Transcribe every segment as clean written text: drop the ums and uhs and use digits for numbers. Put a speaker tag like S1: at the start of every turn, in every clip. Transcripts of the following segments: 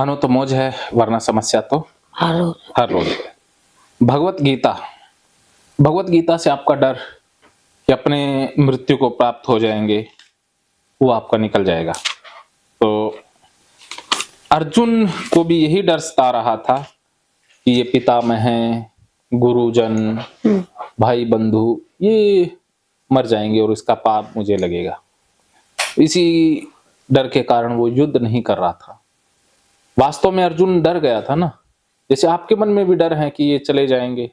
S1: मानो तो मौज है, वरना समस्या तो हर रोज। भगवत गीता से आपका डर कि अपने मृत्यु को प्राप्त हो जाएंगे वो आपका निकल जाएगा। तो अर्जुन को भी यही डर सता रहा था कि ये पितामह हैं, गुरुजन, भाई बंधु ये मर जाएंगे और इसका पाप मुझे लगेगा। इसी डर के कारण वो युद्ध नहीं कर रहा था। वास्तव में अर्जुन डर गया था ना, जैसे आपके मन में भी डर है कि ये चले जाएंगे,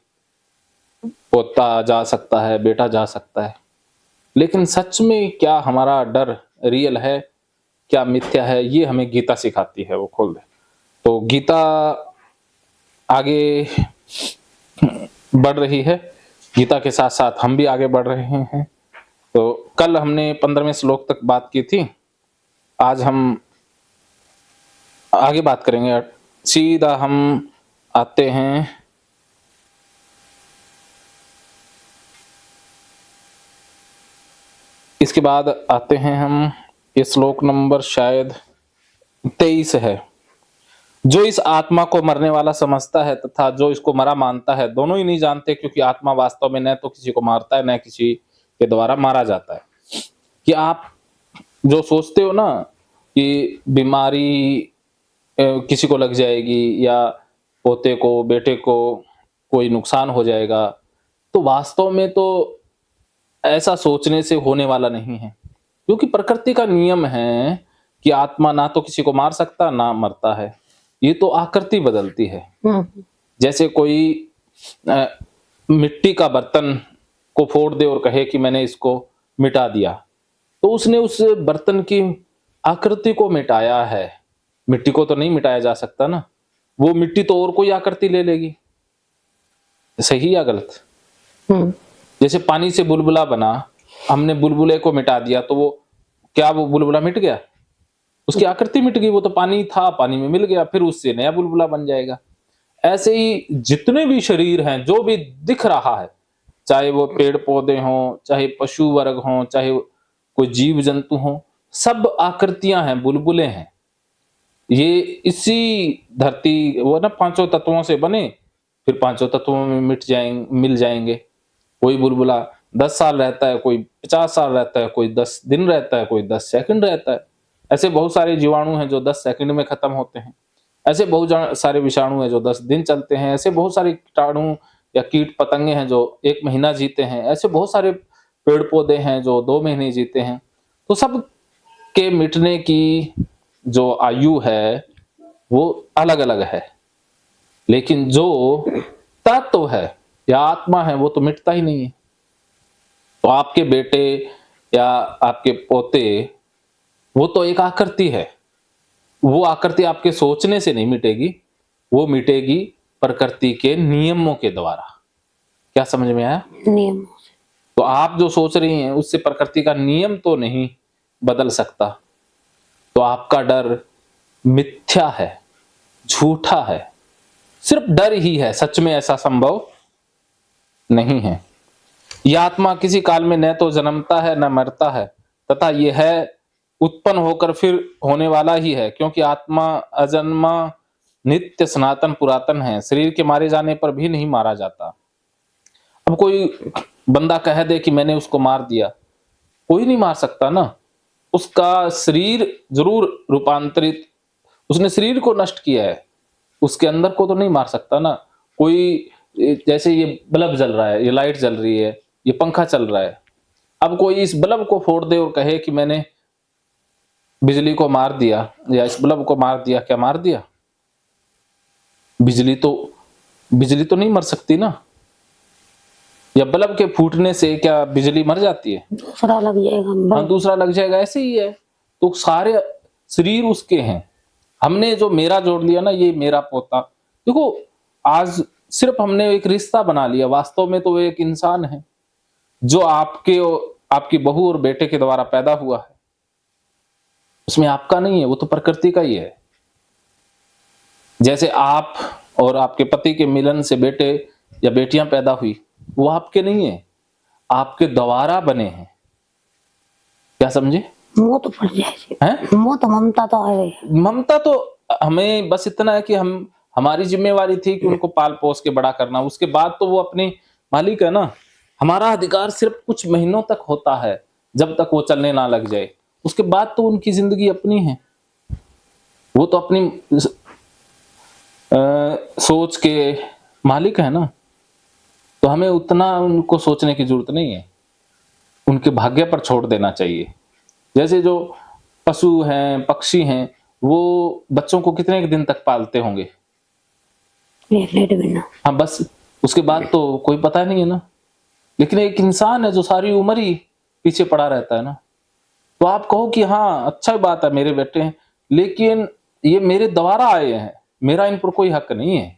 S1: पोता जा सकता है, बेटा जा सकता है, लेकिन सच में क्या हमारा डर रियल है, क्या मिथ्या है, ये हमें गीता सिखाती है। वो खोल दे तो गीता आगे बढ़ रही है, गीता के साथ साथ हम भी आगे बढ़ रहे हैं। तो कल हमने 15वें श्लोक तक बात की थी, आज हम आगे बात करेंगे। सीधा हम आते हैं इसके बाद आते हैं हम, ये श्लोक नंबर शायद 23 है। जो इस आत्मा को मरने वाला समझता है तथा जो इसको मरा मानता है, दोनों ही नहीं जानते, क्योंकि आत्मा वास्तव में न तो किसी को मारता है न किसी के द्वारा मारा जाता है। कि आप जो सोचते हो ना कि बीमारी किसी को लग जाएगी या पोते को, बेटे को कोई नुकसान हो जाएगा, तो वास्तव में तो ऐसा सोचने से होने वाला नहीं है, क्योंकि प्रकृति का नियम है कि आत्मा ना तो किसी को मार सकता ना मरता है, ये तो आकृति बदलती है। जैसे कोई मिट्टी का बर्तन को फोड़ दे और कहे कि मैंने इसको मिटा दिया, तो उसने उस बर्तन की आकृति को मिटाया है, मिट्टी को तो नहीं मिटाया जा सकता ना। वो मिट्टी तो और कोई आकृति ले लेगी, सही या गलत? जैसे पानी से बुलबुला बना, हमने बुलबुले को मिटा दिया तो वो क्या वो बुलबुला मिट गया? उसकी आकृति मिट गई, वो तो पानी था, पानी में मिल गया, फिर उससे नया बुलबुला बन जाएगा। ऐसे ही जितने भी शरीर हैं, जो भी दिख रहा है, चाहे वो पेड़ पौधे हों, चाहे पशु वर्ग हों, चाहे कोई जीव जंतु हों, सब आकृतियां हैं, बुलबुले हैं। ये इसी धरती वो ना पांचों तत्वों से बने, फिर पांचों तत्वों में मिल जाएंगे। कोई बुलबुला 10 साल रहता है, कोई 50 साल रहता है, कोई 10 दिन रहता है, कोई 10 सेकंड रहता है। ऐसे बहुत सारे जीवाणु हैं जो 10 सेकंड में खत्म होते हैं, ऐसे बहुत सारे विषाणु हैं जो 10 दिन चलते हैं, ऐसे बहुत सारे कीटाणु या कीट पतंगे हैं जो 1 महीना जीते हैं, ऐसे बहुत सारे पेड़ पौधे हैं जो 2 महीने जीते हैं। तो सब के मिटने की जो आयु है वो अलग अलग है, लेकिन जो तत्व है या आत्मा है वो तो मिटता ही नहीं है। तो आपके बेटे या आपके पोते वो तो एक आकृति है, वो आकृति आपके सोचने से नहीं मिटेगी, वो मिटेगी प्रकृति के नियमों के द्वारा। क्या समझ में आया?
S2: नियम।
S1: तो आप जो सोच रही हैं उससे प्रकृति का नियम तो नहीं बदल सकता। तो आपका डर मिथ्या है, झूठा है, सिर्फ डर ही है, सच में ऐसा संभव नहीं है। यह आत्मा किसी काल में न तो जन्मता है न मरता है, तथा यह है उत्पन्न होकर फिर होने वाला ही है, क्योंकि आत्मा अजन्मा, नित्य, सनातन, पुरातन है। शरीर के मारे जाने पर भी नहीं मारा जाता। अब कोई बंदा कह दे कि मैंने उसको मार दिया, कोई नहीं मार सकता ना, उसका शरीर जरूर रूपांतरित, उसने शरीर को नष्ट किया है, उसके अंदर को तो नहीं मार सकता ना। कोई जैसे ये बल्ब जल रहा है, ये लाइट जल रही है, ये पंखा चल रहा है, अब कोई इस बल्ब को फोड़ दे और कहे कि मैंने बिजली को मार दिया या इस बल्ब को मार दिया, क्या मार दिया? बिजली तो नहीं मर सकती ना। या बल्ब के फूटने से क्या बिजली मर जाती है?
S2: दूसरा लग जाएगा।
S1: हाँ, दूसरा लग जाएगा, ऐसे ही है। तो सारे शरीर उसके हैं, हमने जो मेरा जोड़ लिया ना, ये मेरा पोता। देखो आज सिर्फ हमने एक रिश्ता बना लिया, वास्तव में तो वो एक इंसान है जो आपकी बहू और बेटे के द्वारा पैदा हुआ है। उसमें आपका नहीं है, वो तो प्रकृति का ही है। जैसे आप और आपके पति के मिलन से बेटे या बेटियां पैदा हुई, वो आपके नहीं है, आपके द्वारा बने हैं। क्या समझे?
S2: मोह तो पड़ जाए,
S1: हैं?
S2: मोह तो ममता तो है,
S1: ममता तो हमें बस इतना है कि हमारी जिम्मेवारी थी कि उनको पाल पोस के बड़ा करना, उसके बाद तो वो अपने मालिक है ना। हमारा अधिकार सिर्फ कुछ महीनों तक होता है, जब तक वो चलने ना लग जाए। उसके बाद तो उनकी जिंदगी अपनी है, वो तो अपनी सोच के मालिक है ना। तो हमें उतना उनको सोचने की जरूरत नहीं है, उनके भाग्य पर छोड़ देना चाहिए। जैसे जो पशु हैं, पक्षी हैं, वो बच्चों को कितने दिन तक पालते होंगे?
S2: 1 महीना।
S1: हाँ, बस उसके बाद तो कोई पता नहीं है ना। लेकिन एक इंसान है जो सारी उम्र ही पीछे पड़ा रहता है ना। तो आप कहो कि हाँ, अच्छा बात है मेरे बेटे हैं, लेकिन ये मेरे द्वारा आए हैं, मेरा इन पर कोई हक नहीं है।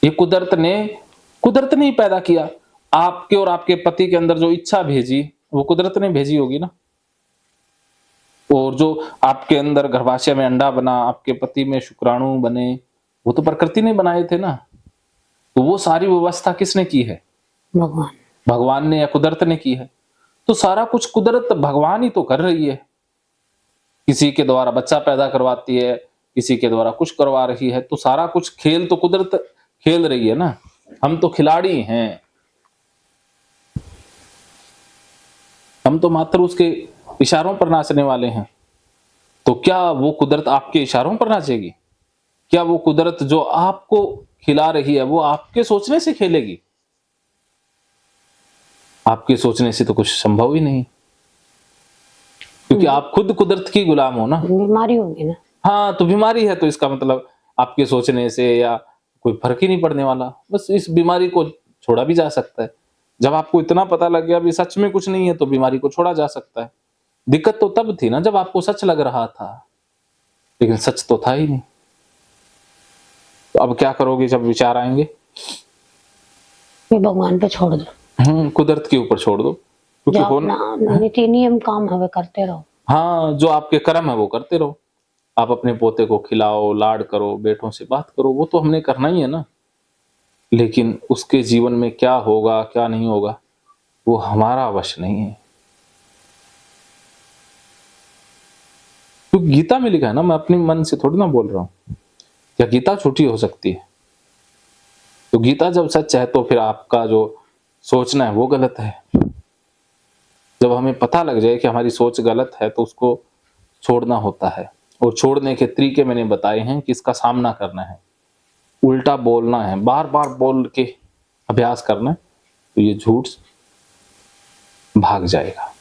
S1: ये कुदरत ने ही पैदा किया। आपके और आपके पति के अंदर जो इच्छा भेजी, वो कुदरत ने भेजी होगी ना। और जो आपके अंदर गर्भाशय में अंडा बना, आपके पति में शुक्राणु बने, वो तो प्रकृति ने बनाए थे ना। तो वो सारी व्यवस्था किसने की है?
S2: भगवान।
S1: भगवान ने या कुदरत ने की है। तो सारा कुछ कुदरत भगवान ही तो कर रही है। किसी के द्वारा बच्चा पैदा करवाती है, किसी के द्वारा कुछ करवा रही है। तो सारा कुछ खेल तो कुदरत खेल रही है ना, हम तो खिलाड़ी हैं। हम तो मात्र उसके इशारों पर नाचने वाले हैं। तो क्या वो कुदरत आपके इशारों पर नाचेगी? क्या वो कुदरत जो आपको खिला रही है, वो आपके सोचने से खेलेगी? आपके सोचने से तो कुछ संभव ही नहीं, क्योंकि आप खुद कुदरत की गुलाम हो ना।
S2: बीमारी होगी ना।
S1: हाँ, तो बीमारी है तो इसका मतलब आपके सोचने से या कोई फर्क ही नहीं पड़ने वाला। बस इस बीमारी को छोड़ा भी जा सकता है। जब आपको इतना पता लग गया अभी सच में कुछ नहीं है, तो बीमारी को छोड़ा जा सकता है। दिक्कत तो तब थी ना जब आपको सच लग रहा था, लेकिन सच तो था ही नहीं। तो अब क्या करोगे जब विचार आएंगे?
S2: ये भगवान पे छोड़ दो,
S1: कुदरत के ऊपर छोड़ दो, क्योंकि
S2: जो अपना नीति नियम काम है वे करते रहो।
S1: हाँ, जो आपके कर्म है वो करते रहो। आप अपने पोते को खिलाओ, लाड करो, बेटों से बात करो, वो तो हमने करना ही है ना। लेकिन उसके जीवन में क्या होगा, क्या नहीं होगा, वो हमारा वश नहीं है। तो गीता में लिखा है ना, मैं अपने मन से थोड़ी ना बोल रहा हूं। क्या गीता झूठी हो सकती है? तो गीता जब सच है तो फिर आपका जो सोचना है वो गलत है। जब हमें पता लग जाए कि हमारी सोच गलत है तो उसको छोड़ना होता है। और छोड़ने के तरीके मैंने बताए हैं कि इसका सामना करना है, उल्टा बोलना है, बार बार बोल के अभ्यास करना है, तो ये झूठ भाग जाएगा।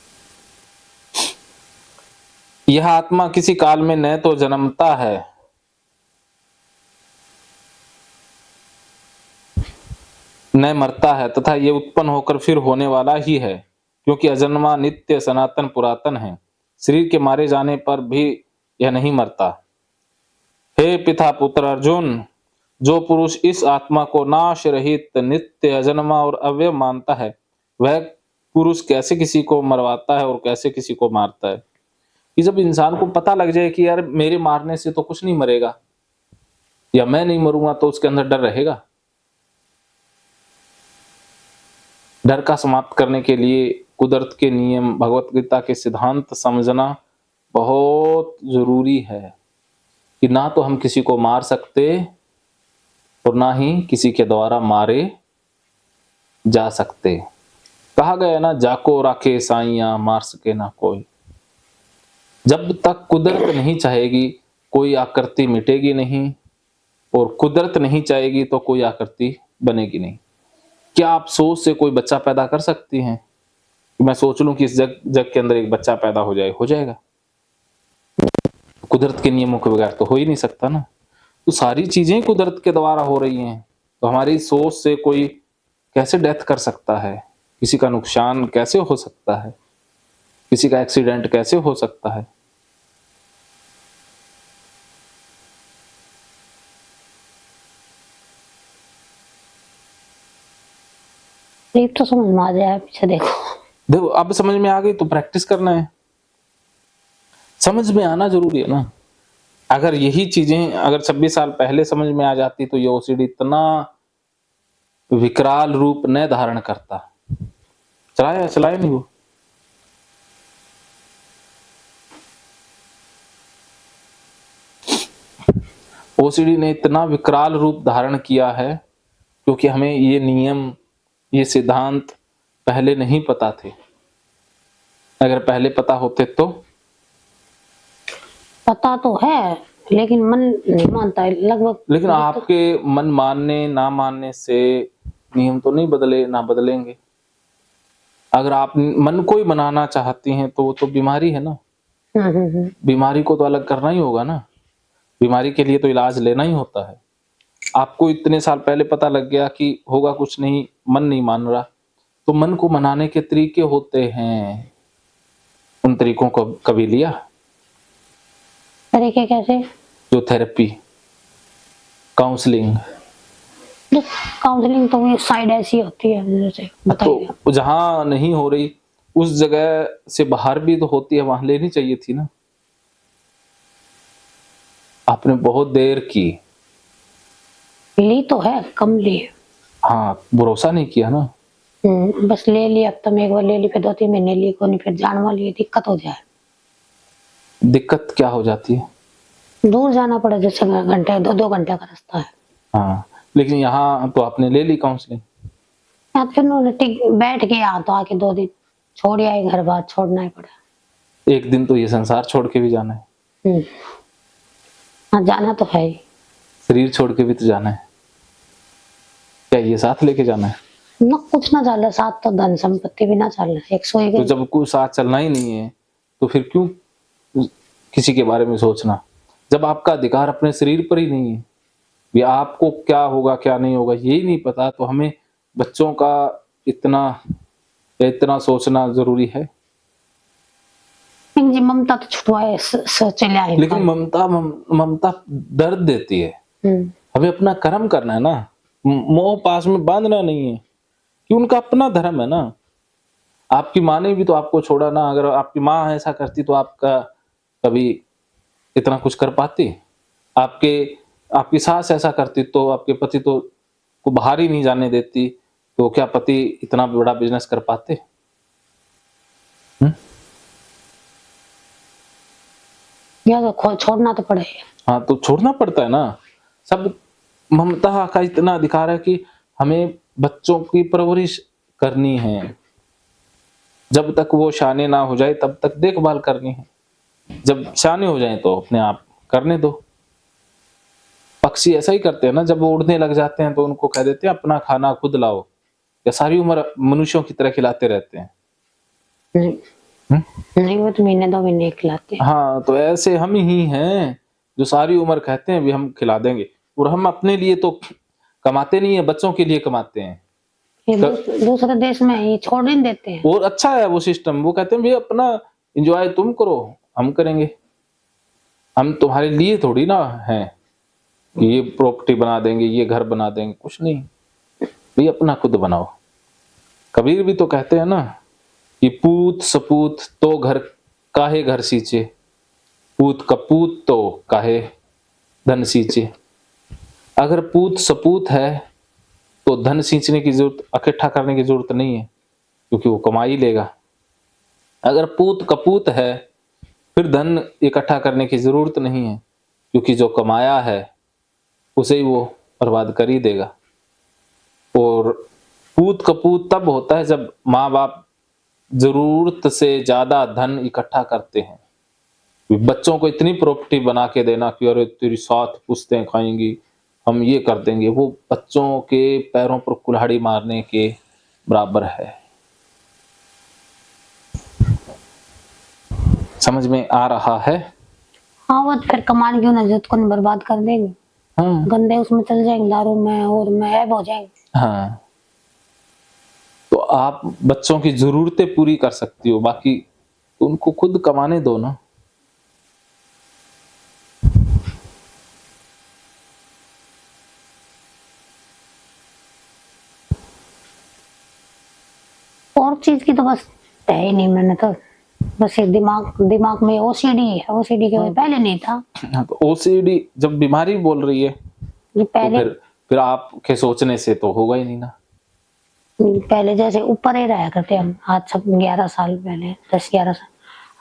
S1: यह आत्मा किसी काल में न तो जन्मता है, न मरता है, तथा ये उत्पन्न होकर फिर होने वाला ही है, क्योंकि अजन्मा, नित्य, सनातन, पुरातन है। शरीर के मारे जाने पर भी यह नहीं मरता। हे पिता पुत्र अर्जुन, जो पुरुष इस आत्मा को नाश रहित, नित्य, अजन्मा और अव्यय मानता है, वह पुरुष कैसे किसी को मरवाता है और कैसे किसी को मारता है? कि जब इंसान को पता लग जाए कि यार मेरे मारने से तो कुछ नहीं मरेगा, या मैं नहीं मरूंगा, तो उसके अंदर डर रहेगा। डर का समाप्त करने के लिए कुदरत के नियम, भगवत गीता के सिद्धांत समझना बहुत जरूरी है कि ना तो हम किसी को मार सकते और ना ही किसी के द्वारा मारे जा सकते। कहा गया ना, जाको राखे साइया, मार सके ना कोई। जब तक कुदरत नहीं चाहेगी कोई आकृति मिटेगी नहीं, और कुदरत नहीं चाहेगी तो कोई आकृति बनेगी नहीं। क्या आप सोच से कोई बच्चा पैदा कर सकती हैं? मैं सोच लूं कि इस जग के अंदर एक बच्चा पैदा हो जाए, हो जाएगा? कुदरत के नियमों के बगैर तो हो ही नहीं सकता ना। तो सारी चीजें कुदरत के द्वारा हो रही हैं। तो हमारी सोच से कोई कैसे डेथ कर सकता है? किसी का नुकसान कैसे हो सकता है? किसी का एक्सीडेंट कैसे हो सकता है?
S2: एक तो समझ में आ जाए, पीछे
S1: देखो अब समझ में आ गई तो प्रैक्टिस करना है। समझ में आना जरूरी है ना। अगर यही चीजें अगर 26 साल पहले समझ में आ जाती तो ये ओसीडी इतना विकराल रूप न धारण करता। चलाया नहीं वो। ओसीडी ने इतना विकराल रूप धारण किया है क्योंकि हमें ये नियम, ये सिद्धांत पहले नहीं पता थे। अगर पहले पता होते तो
S2: पता तो है लेकिन मन नहीं मानता है लगभग।
S1: लेकिन आपके मन मानने ना मानने से नियम तो नहीं बदले, ना बदलेंगे। अगर आप मन को ही बनाना चाहती हैं तो वो तो बीमारी है ना। बीमारी को तो अलग करना ही होगा ना। बीमारी के लिए तो इलाज लेना ही होता है। आपको इतने साल पहले पता लग गया कि होगा कुछ नहीं, मन नहीं मान रहा, तो मन को मनाने के तरीके होते हैं। उन तरीकों को कभी लिया?
S2: तरीके कैसे?
S1: जो थेरेपी, काउंसलिंग।
S2: काउंसलिंग तो ये साइड ऐसी होती है जैसे बताइए।
S1: तो जहां नहीं हो रही उस जगह से बाहर भी तो होती है, वहां लेनी चाहिए थी ना। आपने बहुत देर की।
S2: ली तो है, कम ली है।
S1: हाँ, भरोसा नहीं किया ना।
S2: बस ले ली, अब तो एक बार ले ली, फिर 2-3 महीने ली को नहीं, फिर जान वाली है, दिक्कत हो जाए।
S1: दिक्कत क्या हो जाती है?
S2: दूर जाना पड़े, जैसे घंटे 2-2 घंटे का रास्ता है।
S1: हाँ, लेकिन यहाँ तो आपने ले ली काउंसलिंग।
S2: या फिर उन्होंने बैठ के यहाँ तो आके 2 दिन छोड़ आए, घर बार छोड़ना ही पड़ा।
S1: एक दिन तो ये संसार छोड़ के भी जाना है।
S2: हाँ, जाना तो है ही।
S1: शरीर छोड़ के भी तो जाना है। क्या ये साथ लेके जाना है?
S2: ना कुछ ना चल, साथ तो धन संपत्ति भी ना चल, 101।
S1: तो जब कोई साथ चलना ही नहीं है तो फिर क्यों किसी के बारे में सोचना? जब आपका अधिकार अपने शरीर पर ही नहीं है, भी आपको क्या होगा क्या नहीं होगा यही नहीं पता, तो हमें बच्चों का इतना सोचना जरूरी है?
S2: जी ममता तो छुटवाए चले आए।
S1: लेकिन ममता दर्द देती है। हमें अपना कर्म करना है ना। मोह पास में बांधना नहीं है कि उनका अपना धर्म है ना। आपकी माँ ने भी तो आपको छोड़ा ना। अगर आपकी माँ ऐसा करती तो आपका कभी इतना कुछ कर पाती? आपकी सास ऐसा करती तो आपके पति तो को बाहर ही नहीं जाने देती, तो क्या पति इतना बड़ा बिजनेस कर पाते?
S2: या तो छोड़ना तो पड़ेगा।
S1: हाँ, तो छोड़ना पड़ता है ना। सब ममता का इतना अधिकार है कि हमें बच्चों की परवरिश करनी है। जब तक वो शाने ना हो जाए तब तक देखभाल करनी है। जब शाने हो जाए तो अपने आप करने दो। पक्षी ऐसा ही करते हैं ना, जब वो उड़ने लग जाते हैं तो उनको कह देते हैं अपना खाना खुद लाओ, या सारी उम्र मनुष्यों की तरह खिलाते रहते हैं?
S2: नहीं, वो तो महीने 2 महीने खिलाते हैं।
S1: हाँ, तो ऐसे हम ही हैं जो सारी उम्र कहते हैं भी हम खिला देंगे, और हम अपने लिए तो कमाते नहीं है, बच्चों के लिए कमाते हैं।
S2: दूसरे देश में ये छोड़ नहीं देते हैं।
S1: और अच्छा है वो सिस्टम। वो कहते हैं भाई अपना एंजॉय तुम करो, हम करेंगे। हम तुम्हारे लिए थोड़ी ना है ये प्रॉपर्टी बना देंगे, ये घर बना देंगे, कुछ नहीं। भाई अपना खुद बनाओ। कबीर भी तो कहते हैं ना कि पूत सपूत तो घर काहे घर सींचे, पूत कपूत तो काहे धन सींचे। अगर पूत सपूत है तो धन सींचने की जरूरत, इकट्ठा करने की जरूरत नहीं है, क्योंकि वो कमा ही लेगा। अगर पूत कपूत है फिर धन इकट्ठा करने की जरूरत नहीं है, क्योंकि जो कमाया है उसे ही वो बर्बाद कर ही देगा। और पूत कपूत तब होता है जब माँ बाप जरूरत से ज्यादा धन इकट्ठा करते हैं। बच्चों को इतनी प्रॉपर्टी बना के देना कि अरे तेरी 7 पुश्तें खाएंगी, हम ये कर देंगे, वो बच्चों के पैरों पर कुल्हाड़ी मारने के बराबर है। समझ में आ रहा है?
S2: हाँ, वो फिर कमाने की नजर को बर्बाद कर देंगे।
S1: हाँ,
S2: गंदे उसमें चल जाएंगे, दारू में और में ऐब हो जाएंगे।
S1: हाँ, तो आप बच्चों की जरूरतें पूरी कर सकती हो, बाकी तो उनको खुद कमाने दो ना।
S2: और चीज की तो बस है ही नहीं। मैंने तो बस ये दिमाग में ओसीडी है। ओसीडी के पहले नहीं था।
S1: तो ओसीडी जब बीमारी बोल रही है
S2: ये
S1: तो
S2: पहले
S1: फिर आपके सोचने से तो होगा ही नहीं ना।
S2: पहले जैसे ऊपर ही रहा करते हम, आज सब 11 साल पहले, 10-11 साल।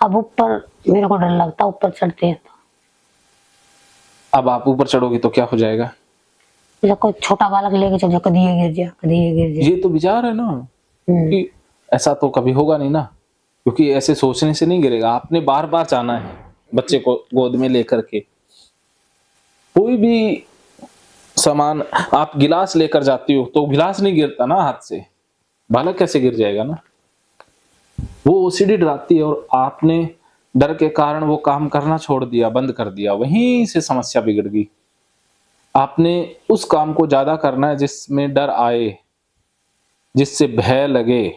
S2: अब ऊपर मेरे को डर लगता, ऊपर चढ़ते हैं तो।
S1: अब आप ऊपर चढ़ोगी तो क्या हो जाएगा?
S2: जैसे कोई छोटा बालक लेके चल जाए, कभी ये गिर जाए, कभी ये गिर जाए।
S1: ये तो विचार है ना
S2: हम्म।
S1: कि ऐसा तो कभी होगा नहीं ना, क्योंकि ऐसे सोचने से नहीं गिरेगा। आपने बार बार जाना है बच्चे को गोद में लेकर के। कोई भी सामान, आप गिलास लेकर जाती हो तो गिलास नहीं गिरता ना हाथ से, बालक कैसे गिर जाएगा ना। वो ओसीडी डराती है और आपने डर के कारण वो काम करना छोड़ दिया, बंद कर दिया, वहीं से समस्या बिगड़ गई। आपने उस काम को ज्यादा करना है जिसमें डर आए, जिससे भय लगे,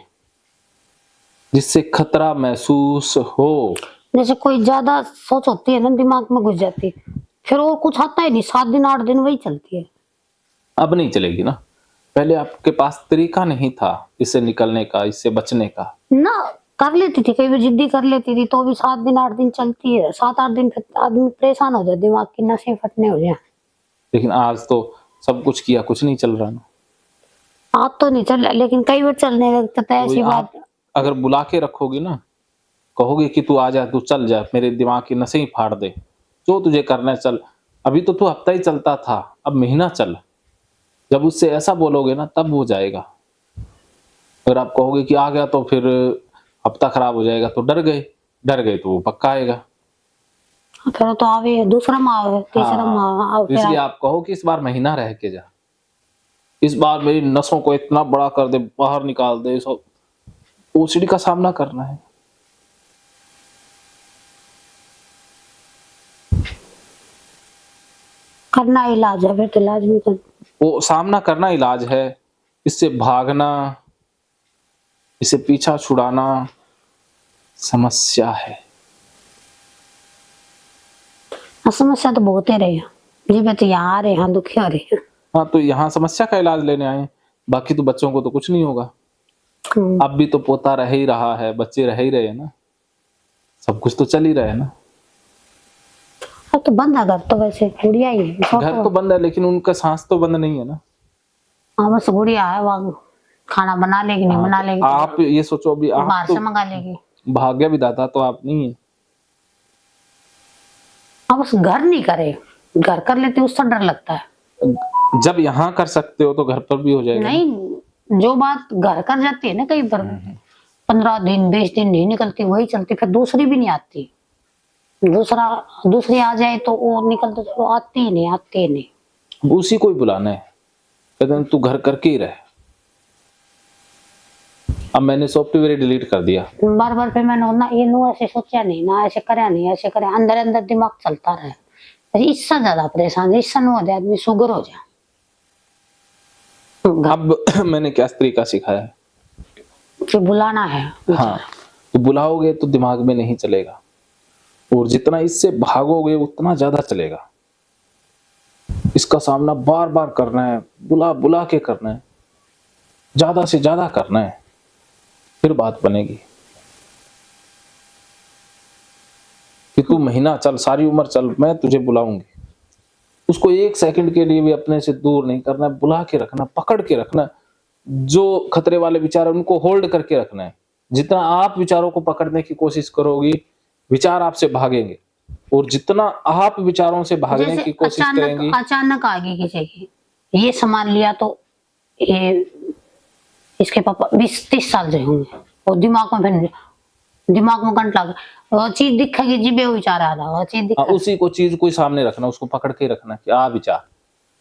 S1: जिससे खतरा महसूस हो।
S2: जैसे कोई ज्यादा सोच होती है ना, दिमाग में घुस जाती है, फिर और कुछ आता ही नहीं, 7 दिन 8 दिन वही चलती है।
S1: अब नहीं चलेगी ना। पहले आपके पास तरीका नहीं था इससे निकलने का, इससे बचने का।
S2: ना कर लेती थी, कई बार जिद्दी कर लेती थी तो भी 7 दिन 8 दिन चलती है। 7 8 दिन फिर आदमी परेशान हो जाए, दिमाग की नसें फटने हो जाए।
S1: लेकिन आज तो सब कुछ किया, कुछ नहीं चल रहा ना।
S2: आज तो नहीं चल रहा, लेकिन कई बार चलने लगता है।
S1: वही
S2: ऐसी
S1: आप
S2: बात
S1: अगर बुला के रखोगी ना, कहोगे कि तू आ जा, तू चल जा, मेरे दिमाग की नसें ही फाड़ दे, जो तुझे करना है चल। अभी तो तू हफ्ता ही चलता था, अब महीना चल। जब उससे ऐसा बोलोगे ना तब वो जाएगा। अगर आप कहोगे कि आ गया तो फिर हफ्ता खराब हो जाएगा, तो डर गए, डर गए तो वो पक्का आएगा।
S2: फिर तो आवे, दूसरा माह आवे, तीसरा माह
S1: हाँ, तो इसलिए आप कहो कि इस बार महीना रह के जा, इस बार मेरी नसों को इतना बड़ा कर दे, बाहर निकाल दे, सब ओसीडी का सामना करना है।
S2: करना इलाज है, फिर तो इलाज भी कर।
S1: वो सामना करना इलाज है। इससे भागना, इसे पीछा छुड़ाना समस्या है।
S2: समस्या तो बहुत ही रही है जी। मैं तो यहाँ आ रहे हैं, दुखी हो रही है।
S1: हाँ, तो यहाँ समस्या का इलाज लेने आए हैं। बाकी तो बच्चों को तो कुछ नहीं होगा। अब भी तो पोता रह ही रहा है, बच्चे रह ही रहे हैं ना, सब कुछ तो चल ही रहा है ना।
S2: अब तो बंद है घर, तो वैसे गुड़िया ही है।
S1: घर तो बंद है लेकिन उनका सांस तो बंद नहीं है ना।
S2: हाँ बस गुड़िया है, वहाँ खाना बना लेगी, नहीं बना लेगी,
S1: आप ये सोचो, अभी आप
S2: बाहर
S1: तो
S2: से मंगा लेगी।
S1: भाग्य विधाता तो आप नहीं है।
S2: हाँ बस घर नहीं करे, घर कर लेती उससे डर लगता है।
S1: जब यहाँ कर सकते हो तो घर पर भी हो जाएगा।
S2: नहीं, जो बात घर कर जाती है ना, कई बार 15 दिन 20 दिन नहीं निकलती, वही चलती, फिर दूसरी भी नहीं आती। दूसरी आ जाए तो वो निकलती, वो आती ही नहीं, आती ही नहीं।
S1: उसी को ही बुलाना है, कहते हैं तू घर करके ही रह। अब मैंने सॉफ्टवेयर डिलीट कर दिया।
S2: बार बार फिर मैंने ना ये नो ऐसे सोचा नहीं ना, ऐसे करे नहीं, ऐसे करे, अंदर अंदर दिमाग चलता रहे। इससे ज्यादा परेशान, इससे नो हो जाए आदमी, शुगर हो जाए।
S1: अब मैंने क्या तरीका सिखाया है
S2: कि बुलाना है।
S1: हाँ, तो बुलाओगे तो दिमाग में नहीं चलेगा, और जितना इससे भागोगे उतना ज्यादा चलेगा। इसका सामना बार बार करना है, बुला बुला के करना है, ज्यादा से ज्यादा करना है, फिर बात बनेगी। कि तू महीना चल, सारी उम्र चल, मैं तुझे बुलाऊंगी। उसको 1 सेकंड के लिए भी अपने से दूर नहीं करना है, बुला के रखना, पकड़ के रखना। जो खतरे वाले विचार है उनको होल्ड करके रखना है। जितना आप विचारों को पकड़ने की कोशिश करोगी, विचार आपसे भागेंगे, और जितना आप विचारों से भागने की कोशिश करेंगी।
S2: अचानक आ गई किसी की, ये सामान लिया तो ये इसके पापा 20-30 साल से होंगे, और दिमाग में कंट लगा, वो चीज दिखेगी, जीबे विचार आ रहा, वो चीज दिखेगी।
S1: उसी को चीज को सामने रखना, उसको पकड़ के रखना कि आ विचार।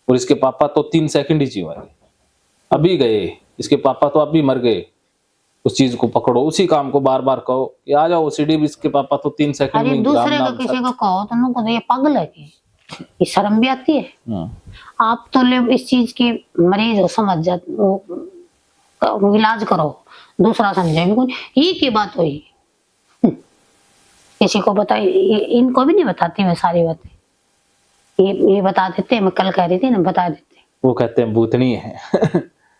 S1: और इसके पापा तो 3 सेकंड ही जीवाएंगे, अभी गए, इसके पापा तो अभी मर गए। उस चीज को पकड़ो, उसी काम को बार बार कहो कि आ जाओ ओसीडी भी, इसके पापा तो 3 सेकंड में
S2: दूसरे को किसी को कहो तो उनको ये पागल है कि ये शर्म भी आती है। आप तो ले इस चीज की मरीज हो, समझ जाते, इलाज करो, दूसरा समझे भी कोई। ये की बात हुई, किसी को बताई, इनको भी नहीं बताती मैं सारी बातें, ये बता देते। मैं कल कह रही थी ना, बता देते।
S1: वो कहते हैं भूतनी है।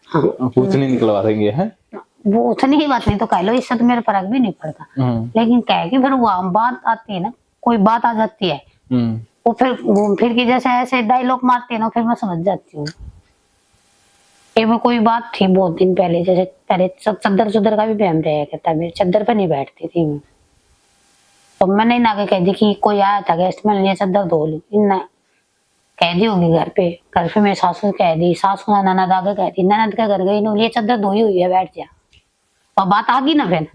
S2: हाँ,
S1: भूतनी निकलवा देंगे हैं।
S2: वो उतनी ही बात नहीं तो कह लो, इससे तो मेरे फर्क भी नहीं पड़ता। लेकिन कह के फिर वो बात आती है ना, कोई बात आ जाती है, वो फिर घूम फिर के जैसे ऐसे डायलॉग मारती है ना, फिर मैं समझ जाती हूँ। कोई बात थी बहुत दिन पहले, जैसे पहले सब चद्दर का भी बहम रहा करता, मेरे चद्दर पे नहीं बैठती थी मैं, तो मैंने ना कह दी कि कोई आया था गेस्ट, मैंने ये चद्दर धो ली। कैदी होगी घर पे। घर पे मेरी सासू कैदी, सासू ननद आगे कैदी, ननद के घर गई, ये चादर धोई हुई है, बैठ जा। और बात आ गई ना फिर,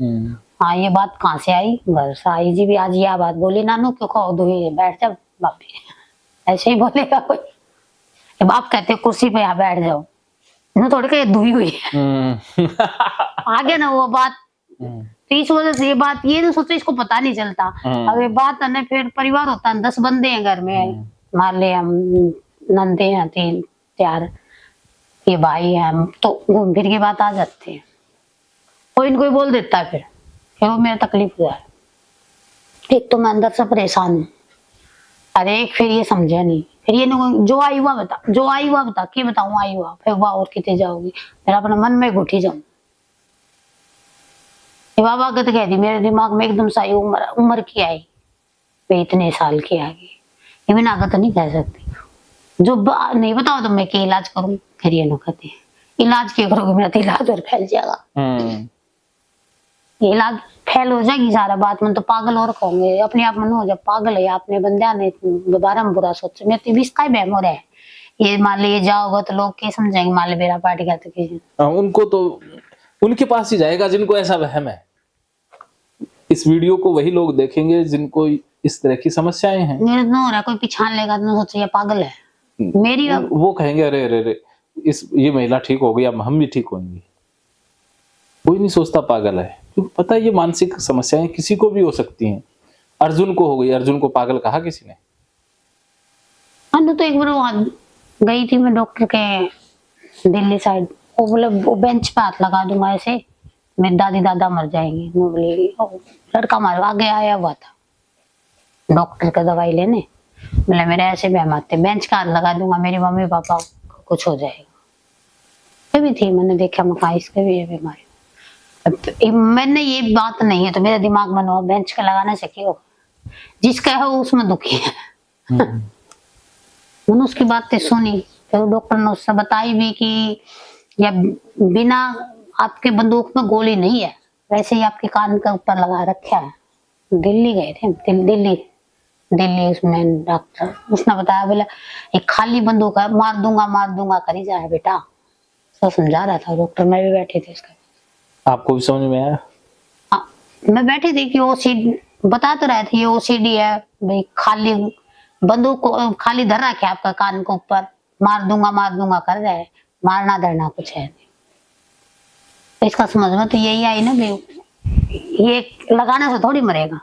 S2: हाँ ये बात कहाँ से आई, घर से आई जी भी। आज यह बात बोली, नानू क्यों कहो धोई, बैठ जा बापी, ऐसे ही बोलेगा कोई। बाप कहते कुर्सी पे यहाँ बैठ जाओ, इन्हें थोड़ी कहीं धुई हुई है। आगे ना वो बात, तो इस वजह से ये बात, ये तो सोचो इसको पता नहीं चलता। अब ये बात है ना, फिर परिवार होता है, 10 बंदे हैं घर में, मान ले हम नंदे हैं 3 4, ये भाई है हम, तो घूम फिर के बात आ जाती है। कोई इनको बोल देता है, फिर वो मेरा तकलीफ हुआ है। एक तो मैं अंदर से परेशान हूँ, अरे फिर ये समझा नहीं, फिर ये जो आई हुआ बता, जो आई हुआ बता, क्या बताऊँ आई हुआ, फिर वाह और कितने जाओगी, मेरा अपना मन में घुटी जाऊं। बाबा के तो कह दी, मेरे दिमाग में एकदम सा उम्र की आई, वे इतने साल की आ गई, ये बिना आगे तो नहीं कह सकती। जो नहीं बताओ तो मैं क्या इलाज करूं, फिर ये कहते इलाज क्या करोगे, मेरा तो इलाज और फैल जाएगा। इलाज फैल हो जाएगी सारा बात, मन तो पागल और कहूंगे, अपने आप मन हो जाए पागल है अपने बंदे ने, दोबारा में बुरा सोच, मैं तो इसका ही बहम हो रहा है। ये मान ली जाओगे तो लोग क्या समझेंगे, मान ली मेरा पार्टी का तो
S1: उनको तो उनके पास ही जाएगा जिनको ऐसा वहम है। इस वीडियो को वही लोग देखेंगे जिनको इस तरह की समस्याएं हैं।
S2: मेरे तो हो रहा है, कोई पिछान लेगा तो सोचे ये पागल है मेरी,
S1: वो कहेंगे अरे अरे अरे ये महिला ठीक हो गई, अब हम भी ठीक होंगे। कोई नहीं सोचता पागल है, क्योंकि पता है ये मानसिक समस्याएं किसी को भी हो सकती हैं। अर्जुन को हो गई, अर्जुन को पागल कहा किसी ने?
S2: हाँ तो एक बार वो गई थी मैं डॉक्टर के दिल्ली साइड, वो बोले वो बेंच पे हाथ लगा दूंगा ऐसे मेरे दादी दादा मर जाएंगे। मैं बोली लड़का मार आगे आया हुआ था डॉक्टर का दवाई लेने, बोले मेरे ऐसे बहम आते, बेंच का हाथ लगा दूंगा मेरी मम्मी पापा को कुछ हो जाएगा। ये भी थी, मैंने देखा मैं कहा इसके भी ये बीमारी, मैंने ये बात नहीं है तो मेरे दिमाग में ना बेंच का लगाने से क्यों, जिसका है उसमें दुखी है। मैंने उसकी बातें सुनी, फिर डॉक्टर ने उससे बताई भी कि या बिना आपके बंदूक में गोली नहीं है, वैसे ही आपके कान के ऊपर लगा रखा है। दिल्ली गए थे, दिल्ली उसमें डॉक्टर उसने बताया, बोला एक खाली बंदूक है, मार दूंगा करी जाए बेटा, तो समझा रहा था डॉक्टर। मैं भी बैठी थी उसके,
S1: आपको भी समझ में आया?
S2: मैं बैठी थी कि ओसीडी बता तो रहे थे, ये ओसीडी है भाई, खाली बंदूक को खाली धर रखा है आपका कान के ऊपर, मार दूंगा कर रहा है, मारना धरना कुछ है नहीं। तो इसका समझ में तो यही आई ना भाई, ये लगाने से थोड़ी मरेगा।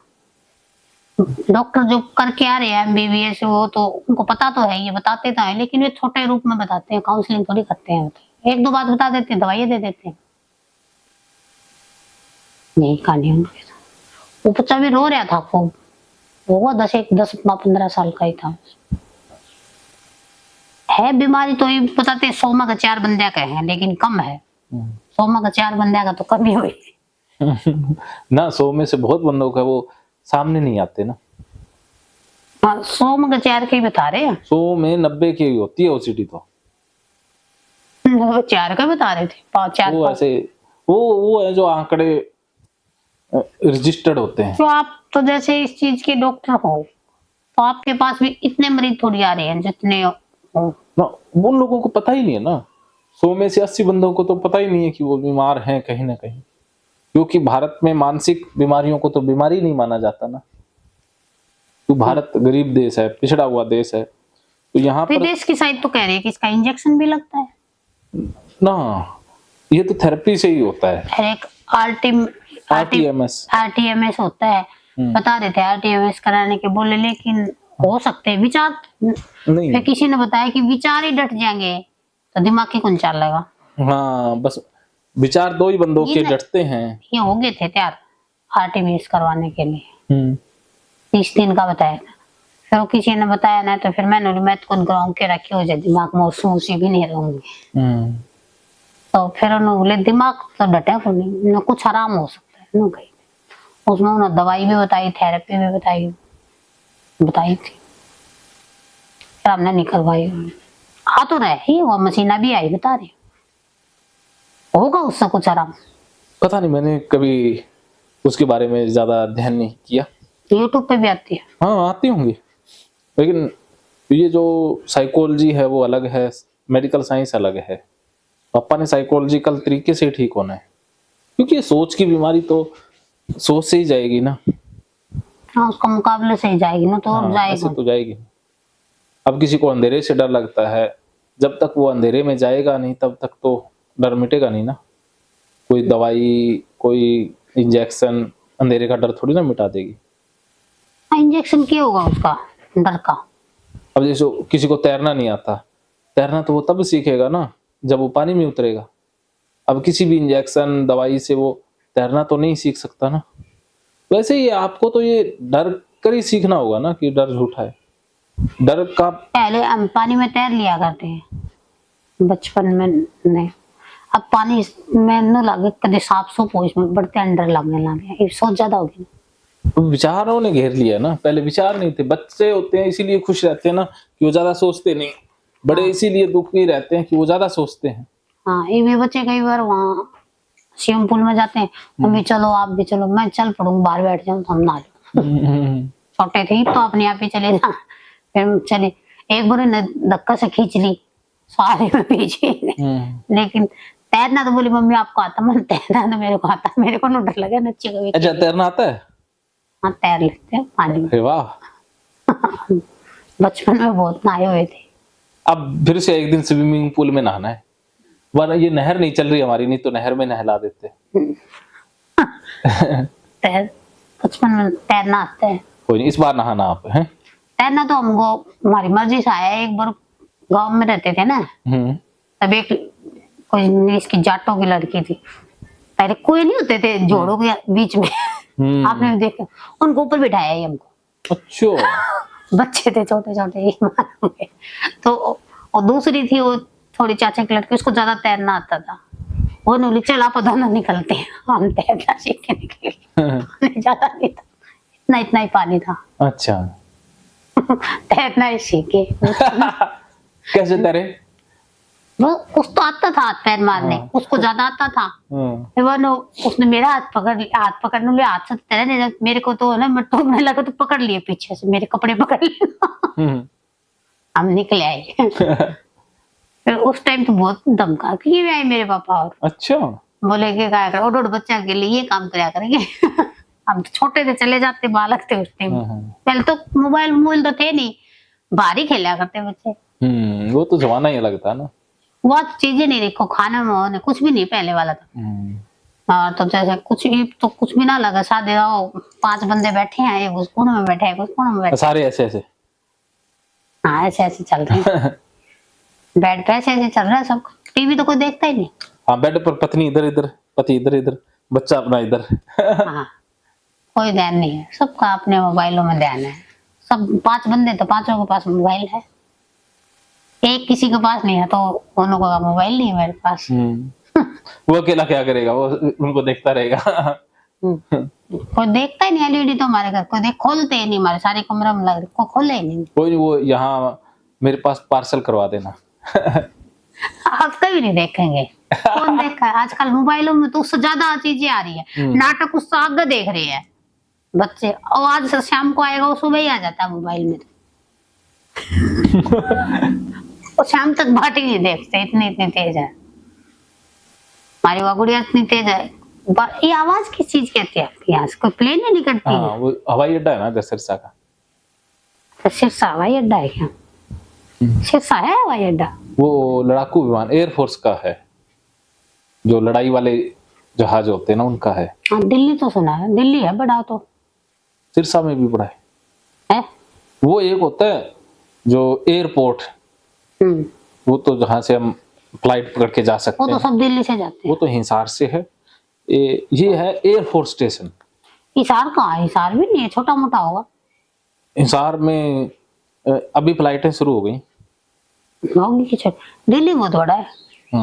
S2: डॉक्टर जो करके आ रहे हैं एमबीबीएस, वो तो उनको पता तो है, ये बताते तो है, लेकिन वे छोटे रूप में बताते हैं, काउंसलिंग थोड़ी करते हैं। एक दो बात बता देते हैं, दवाइयां दे देते हैं। नहीं कहानी उनके साथ, वो बच्चा भी रो रहा था खूब, वो 10-15 साल का ही था। है बीमारी तो ये बताते 100 में का 4 बंदे का है, लेकिन कम है। 100 में का 4 बंदे का तो कम ही हुई
S1: ना 100 में से बहुत बंदों का वो सामने नहीं आते ना।
S2: हाँ 100 में का 4 के ही बता रहे हैं,
S1: 100 में 90 की होती है ओसीडी तो।
S2: वो 4 का बता रहे थे, 4
S1: वो ऐसे वो है जो आंकड़े रजिस्टर्ड होते हैं।
S2: तो आप तो जैसे इस चीज के डॉक्टर हो, तो आपके पास भी इतने मरीज थोड़ी आ रहे हैं जितने हो
S1: ना, उन लोगों को पता ही नहीं है ना। 100 में से 80 बंदों को तो पता ही नहीं है कि वो बीमार हैं कहीं ना कहीं, क्योंकि भारत में मानसिक बीमारियों को तो बीमारी नहीं माना जाता ना। तो भारत गरीब देश है, पिछड़ा हुआ देश है, तो यहाँ पर
S2: विदेश की साइड तो कह रहे हैं कि इसका इंजेक्शन भी लगता है
S1: ना, ये तो थेरेपी से ही होता है।
S2: और एक आरटीएमएस होता है, बता रहे थे आरटीएमएस कराने के बोले, लेकिन हो सकते हैं विचार
S1: नहीं,
S2: फिर किसी ने बताया कि विचार ही डट जाएंगे तो दिमाग की कौन चाल लेगा।
S1: हाँ बस विचार 2 ही बंदों के डटते हैं।
S2: ये हो गए थे तैयार आरटीएमएस करवाने के लिए, 30 दिन का बताया था। फिर किसी ने बताया ना, तो फिर मैंने मैं तो ग्राउंड के रखी हो जाए दिमाग में, सूसी भी नहीं रहूंगी। तो फिर उन्होंने बोले दिमाग तो डटे को नहीं, न कुछ आराम हो सकता है न कहीं। उसमें उन्होंने दवाई भी बताई, थेरेपी भी बताई थी, फिर हमने निकलवाई। आ तो रहे ही वो मशीना भी आई, बता रही होगा उससे कुछ आराम।
S1: पता नहीं, मैंने कभी उसके बारे में ज्यादा ध्यान नहीं किया।
S2: यूट्यूब पे भी आती है।
S1: हाँ आती होंगी, लेकिन तो ये जो साइकोलॉजी है वो अलग है, मेडिकल साइंस अलग है। पापा ने साइकोलॉजिकल तरीके से ठीक होना है, क्योंकि ये सोच की बीमारी तो सोच से ही जाएगी ना।
S2: हाँ, उसका मुकाबले से ही जाएगी ना, तो
S1: हाँ,
S2: जाएगी।
S1: ऐसे तो जाएगी। अब किसी को अंधेरे से डर लगता है, जब तक वो अंधेरे में जाएगा नहीं तब तक तो डर मिटेगा नहीं ना। कोई दवाई, कोई इंजेक्शन अंधेरे का डर थोड़ी ना मिटा देगी।
S2: इंजेक्शन क्या होगा उसका डर का?
S1: अब जैसे किसी को तैरना नहीं आता, तैरना तो वो तब सीखेगा ना जब वो पानी में उतरेगा। अब किसी भी इंजेक्शन दवाई से वो तैरना तो नहीं सीख सकता ना। वैसे ही आपको तो ये डर कर ही सीखना होगा ना कि डर झूठा है। डर का
S2: पहले हम पानी में तैर लिया करते हैं बचपन में, नहीं अब पानी में न लगे कभी सांप सूप हो, इसमें बढ़ते अंडर लगने लगे, ये सोच ज्यादा होगी ना।
S1: विचारों ने घेर लिया ना, पहले विचार नहीं थे। बच्चे होते हैं इसीलिए खुश रहते हैं ना कि वो ज्यादा सोचते नहीं, बड़े इसीलिए दुखी रहते हैं कि वो ज्यादा सोचते हैं।
S2: हाँ, ये भी बच्चे कई बार वहाँ स्विमिंग पूल में जाते हैं, मम्मी चलो आप भी चलो, मैं चल पड़ूंगा बाहर बैठ जाऊँ तो हम नहा लो। छोटे थे तो अपने आप ही चले जा, फिर चले। एक बार ने धक्का से खींच ली सारे में पीछे, लेकिन तैरना तो बोली मम्मी आपको आता, मैं तैरना तो मेरे को आता, मेरे को न डर लगा नच्चे कभी।
S1: अच्छा, तैरना आता है?
S2: हाँ, तैर लेते हैं पानी में।
S1: अरे वाह।
S2: बचपन में बहुत नहाए हुए थे।
S1: अब फिर से एक दिन स्विमिंग पूल में नहाना है, वरना ये नहर नहीं चल रही हमारी, नहीं तो नहर में नहला देते।
S2: तैर बचपन में तैरना आता है।
S1: कोई नहीं, इस बार नहाना आप हैं।
S2: तैरना तो हमको हमारी मर्जी से आया है। एक बार गांव में रहते थे ना, तब एक कोई इसकी जाटों की लड़की थी, पहले कोई नहीं होते थे जोड़ों के बीच में, आपने भी देखे, उनको ऊपर बिठाया है हमको।
S1: अच्छा।
S2: बच्चे थे छोटे छोटे ही मालूम है। तो और दूसरी थी वो थोड़ी चाचा की लड़की, उसको ज्यादा तैरना आता था। वो बोली चल आप दोनों निकलते हैं, हम तैरना सीख के निकले। ज्यादा नहीं था, इतना इतना ही पानी था।
S1: अच्छा।
S2: तैरना ही सीखे।
S1: कैसे तैरे?
S2: वो उसको आता था हाथ पैर मारने, उसको ज्यादा आता था। फिर वो उसने मेरा हाथ पकड़ने लिया, हाथ से तैरने नहीं था। मेरे को तो ना मैं टूटने लगा तो पकड़ लिए पीछे से, मेरे कपड़े पकड़ लिए। हम निकले आए। फिर उस टाइम तो बहुत धमका के भी आए मेरे पापा, और
S1: अच्छा,
S2: बोले कि क्या कर, और बच्चा के लिए ये काम कराया करेंगे। हम तो छोटे थे, चले जाते, बालक थे उस टाइम। पहले तो मोबाइल तो थे नहीं, बाहर ही खेला करते बच्चे।
S1: वो तो जमाना ही अलग था ना।
S2: बहुत चीजें नहीं, देखो खाना में कुछ भी नहीं पहले वाला था। हाँ, तो जैसे कुछ भी ना लगा, शादी हो 5 बंदे बैठे हैं, एक उस कोने में बैठे हैं, उस कोने में बैठे,
S1: सारे ऐसे ऐसे।
S2: हाँ, ऐसे ऐसे चल रहे हैं। बेड पे ऐसे ऐसे चल रहा है सब। टीवी तो कोई देखता ही नहीं।
S1: हाँ, बेड पर पत्नी इधर इधर, पति इधर इधर, बच्चा अपना इधर।
S2: हाँ, कोई ध्यान नहीं है, सबका अपने मोबाइलों में ध्यान है। सब 5 बंदे तो 5 के पास मोबाइल है। एक किसी के पास नहीं है तो दोनों का मोबाइल नहीं है मेरे पास।
S1: वो अकेला क्या करेगा, वो उनको देखता रहेगा।
S2: कोई देखता ही नहीं। एलईडी तो हमारे घर कोई खोलते ही नहीं, हमारे सारे कमरे में लग रहे, खोले ही नहीं।
S1: कोई नहीं, वो यहाँ मेरे पास पार्सल करवा देना।
S2: आप कभी नहीं देखेंगे। कौन देखा है आजकल मोबाइलों में, तो उससे ज्यादा चीजें आ रही है। नाटक उससे आगे देख रहे हैं बच्चे, और आज से शाम को आएगा, वो सुबह ही आ जाता है मोबाइल में। वो शाम तक बात ही नहीं देखते, इतनी इतनी तेज है हमारी वो गुड़िया, इतनी तेज है। ये आवाज किस चीज कहती है आपके यहाँ? कोई प्लेन नहीं निकलती?
S1: हाँ, वो हवाई अड्डा है ना इधर सिरसा का।
S2: तो सिरसा हवाई अड्डा है क्या? सिरसा है हवाई अड्डा?
S1: वो लड़ाकू विमान एयरफोर्स का है, जो लड़ाई वाले जहाज होते हैं ना उनका है।
S2: हाँ, दिल्ली तो सुना है, दिल्ली है बड़ा, तो
S1: सिरसा में भी बड़ा है। वो एक होता है जो एयरपोर्ट, वो तो जहाँ से हम फ्लाइट पकड़ के जा सकते हैं,
S2: वो तो सब दिल्ली से जाते हैं।
S1: वो तो हिसार से है। ये है एयरफोर्स स्टेशन।
S2: हिसार कहाँ है? हिसार भी नहीं है, छोटा मोटा होगा।
S1: हिसार में अभी फ्लाइटें शुरू हो गई
S2: होगी कि दिल्ली बहुत बड़ा है।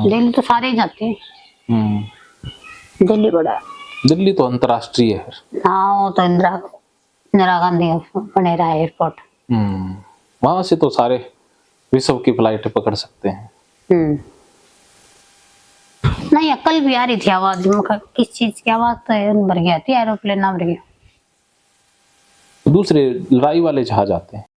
S2: दिल्ली तो सारे ही जाते हैं। दिल्ली बड़ा है।
S1: दिल्ली तो अंतर्राष्ट्रीय है।
S2: हाँ, वो तो इंदिरा गांधी बने रहा एयरपोर्ट।
S1: वहां से तो सारे विश्व की फ्लाइट पकड़ सकते हैं।
S2: नहीं, कल भी आ रही थी आवाज, किस चीज की आवाज? तो भर गया थी, एरोप्लेन ना भर गया।
S1: दूसरे लड़ाई वाले जहाज आते हैं।